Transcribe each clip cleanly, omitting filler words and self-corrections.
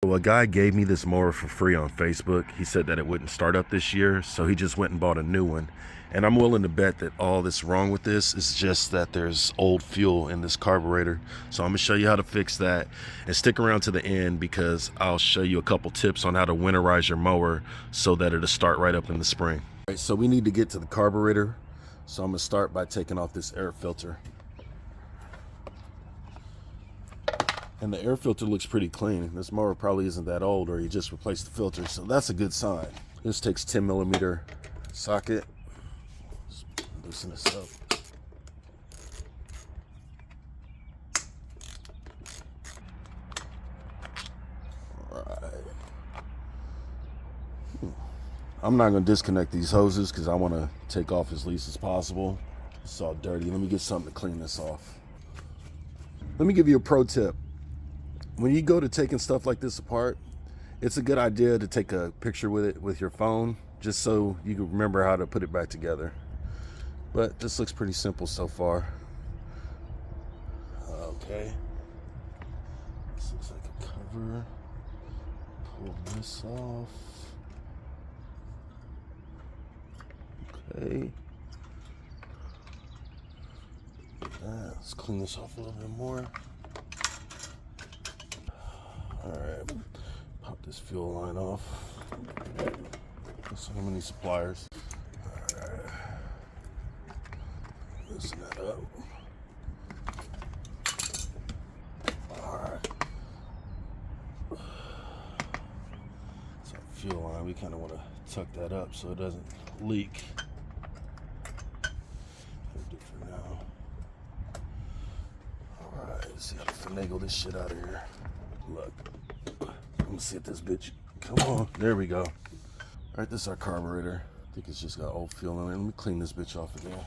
So a guy gave me this mower for free on Facebook. He said that it wouldn't start up this year, so he just went and bought a new one. And I'm willing to bet that all that's wrong with this is just that there's old fuel in this carburetor. So I'm gonna show you how to fix that, and stick around to the end because I'll show you a couple tips on how to winterize your mower so that it'll start right up in the spring. All right, so we need to get to the carburetor. So I'm gonna start by taking off this air filter. And the air filter looks pretty clean. This mower probably isn't that old, or you just replaced the filter, so that's a good sign. This takes 10mm socket. Just loosen this up. Alright. I'm not going to disconnect these hoses because I want to take off as least as possible. It's all dirty. Let me get something to clean this off. Let me give you a pro tip. When you go to taking stuff like this apart, it's a good idea to take a picture with it with your phone, just so you can remember how to put it back together. But this looks pretty simple so far. Okay. This looks like a cover. Pull this off. Okay. Let's clean this off a little bit more. Alright, pop this fuel line off. So many suppliers. Alright. Loosen that up. Alright. So fuel line, we kind of want to tuck that up so it doesn't leak. That'll do for now. Alright, let's see how to finagle this shit out of here. Look, let me see if this bitch, come on, there we go. All right, this is our carburetor. I think it's just got old fuel in it. Let me clean this bitch off again.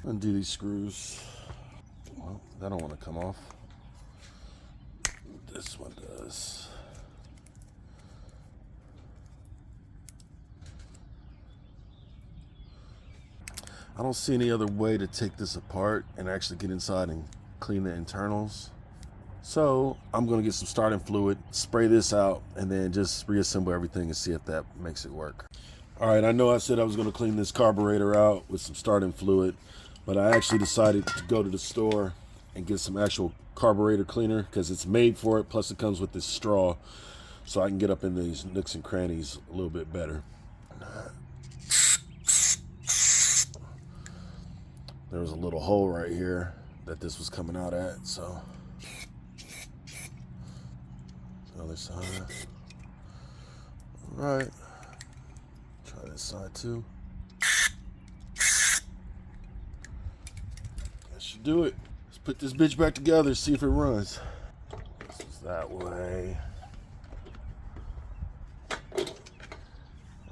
Undo these screws. Well, that don't want to come off. This one does. I don't see any other way to take this apart and actually get inside and clean the internals. So I'm gonna get some starting fluid, spray this out, and then just reassemble everything and see if that makes it work. All right, I know I said I was gonna clean this carburetor out with some starting fluid, but I actually decided to go to the store and get some actual carburetor cleaner because it's made for it, plus it comes with this straw, so I can get up in these nooks and crannies a little bit better. There was a little hole right here that this was coming out at, so other side. All right, try this side too. That should do it. Let's put this bitch back together, see if it runs. This is that way.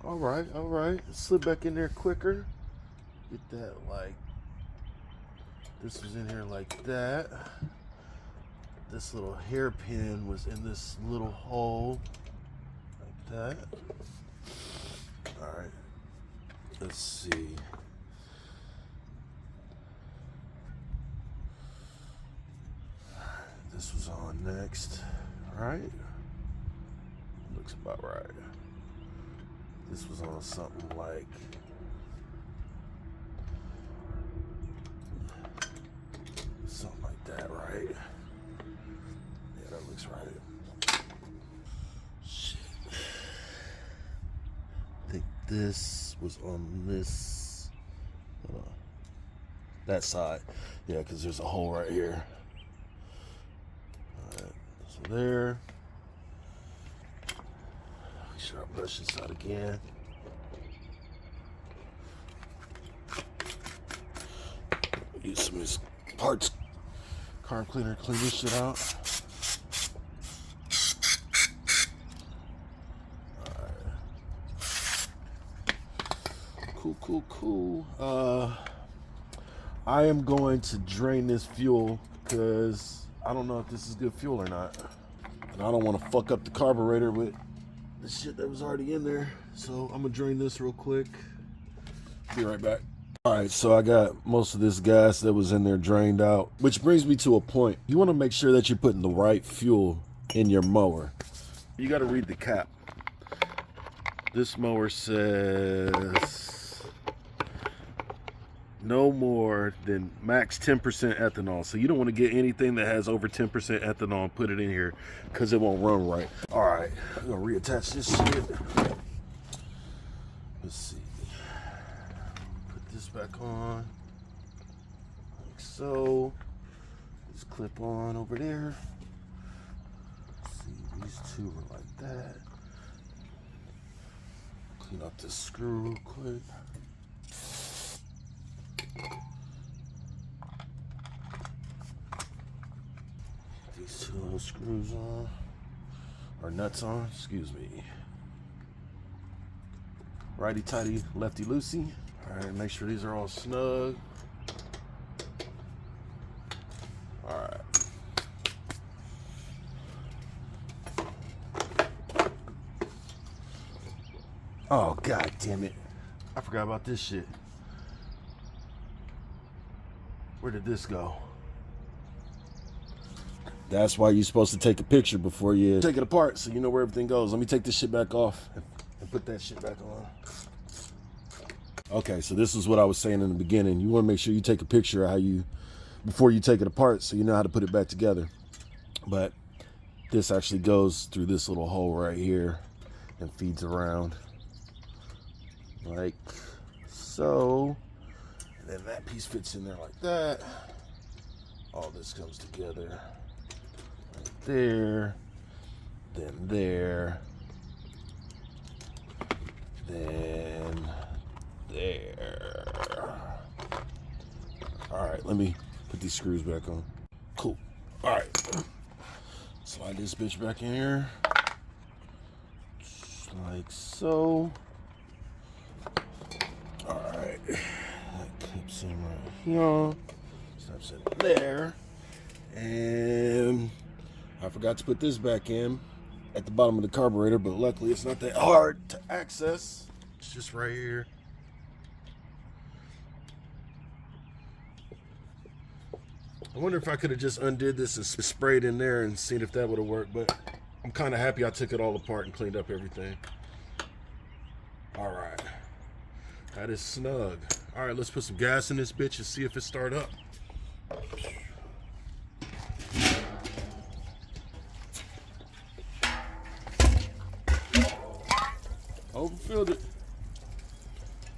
All right, slip back in there quicker. Get that like, this was in here like that. This little hairpin was in this little hole like that. All right, let's see. This was on next, right? Looks about right. This was on something like, something like that, right? Yeah, that looks right. Shit. I think this was on this, that side. Yeah, because there's a hole right here. All right, so there. Make sure I brush this out again. Use some of this parts carb cleaner to clean this shit out. Alright. Cool. I am going to drain this fuel because I don't know if this is good fuel or not. And I don't want to fuck up the carburetor with the shit that was already in there. So I'm gonna drain this real quick. Be right back. All right, so I got most of this gas that was in there drained out, which brings me to a point. You want to make sure that you're putting the right fuel in your mower. You got to read the cap. This mower says no more than max 10% ethanol. So you don't want to get anything that has over 10% ethanol and put it in here because it won't run right. All right, I'm gonna reattach this shit. Let's see. Put this back on, like so. This clip on over there. Let's see, these two are like that. Clean up this screw real quick. These two little screws on, or nuts on, excuse me. Righty tighty, lefty loosey. All right, make sure these are all snug. All right. Oh, God damn it. I forgot about this shit. Where did this go? That's why you're supposed to take a picture before you take it apart so you know where everything goes. Let me take this shit back off and put that shit back on. Okay, so this is what I was saying in the beginning. You want to make sure you take a picture of how you, before you take it apart so you know how to put it back together. But this actually goes through this little hole right here and feeds around. Like so. And then that piece fits in there like that. All this comes together right there, then there, then there. All right, let me put these screws back on. Cool. All right, slide this bitch back in here, just like so. All right, that clips in right here, snaps in there, and I forgot to put this back in at the bottom of the carburetor, but luckily it's not that hard to access. It's just right here. I wonder if I could have just undid this and sprayed in there and seen if that would have worked, but I'm kind of happy I took it all apart and cleaned up everything. All right. That is snug. All right, let's put some gas in this bitch and see if it start up. Overfilled it.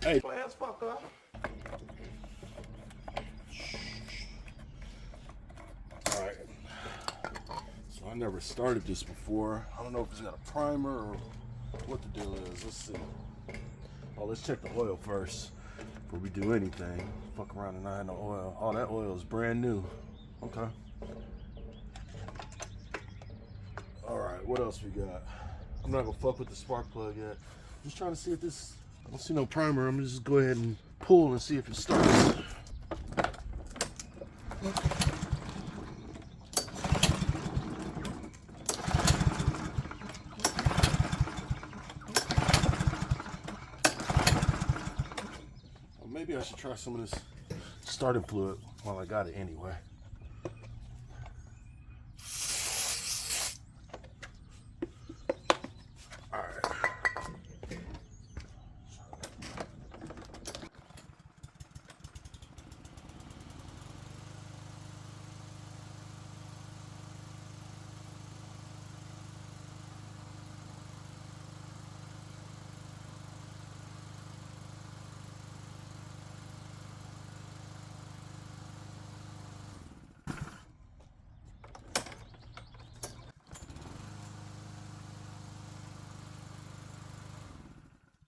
Hey. All right. So I never started this before. I don't know if it's got a primer or what the deal is. Let's see. Oh, let's check the oil first before we do anything. Fuck around and I had no oil. Oh, that oil is brand new. Okay. All right, what else we got? I'm not gonna fuck with the spark plug yet. Just trying to see if this, I don't see no primer. I'm gonna just go ahead and pull and see if it starts. Maybe I should try some of this starting fluid while I got it anyway. All right.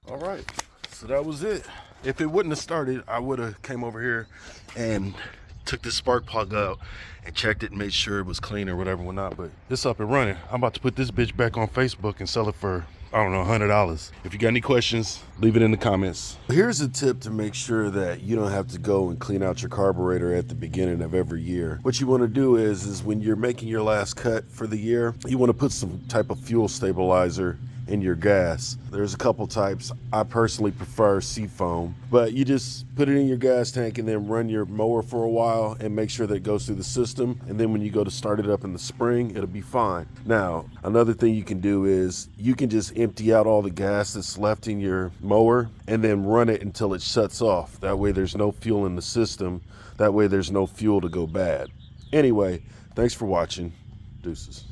All right, so that was it. If it wouldn't have started, I would have came over here and took this spark plug out and checked it and made sure it was clean or whatever, whatnot, but it's up and running. I'm about to put this bitch back on Facebook and sell it for, I don't know, $100. If you got any questions, leave it in the comments. Here's a tip to make sure that you don't have to go and clean out your carburetor at the beginning of every year. What you want to do is when you're making your last cut for the year, you want to put some type of fuel stabilizer in your gas. There's a couple types. I personally prefer Seafoam, but you just put it in your gas tank and then run your mower for a while and make sure that it goes through the system. And then when you go to start it up in the spring, it'll be fine. Now, another thing you can do is you can just empty out all the gas that's left in your mower and then run it until it shuts off. That way there's no fuel in the system. That way there's no fuel to go bad. Anyway, thanks for watching. Deuces.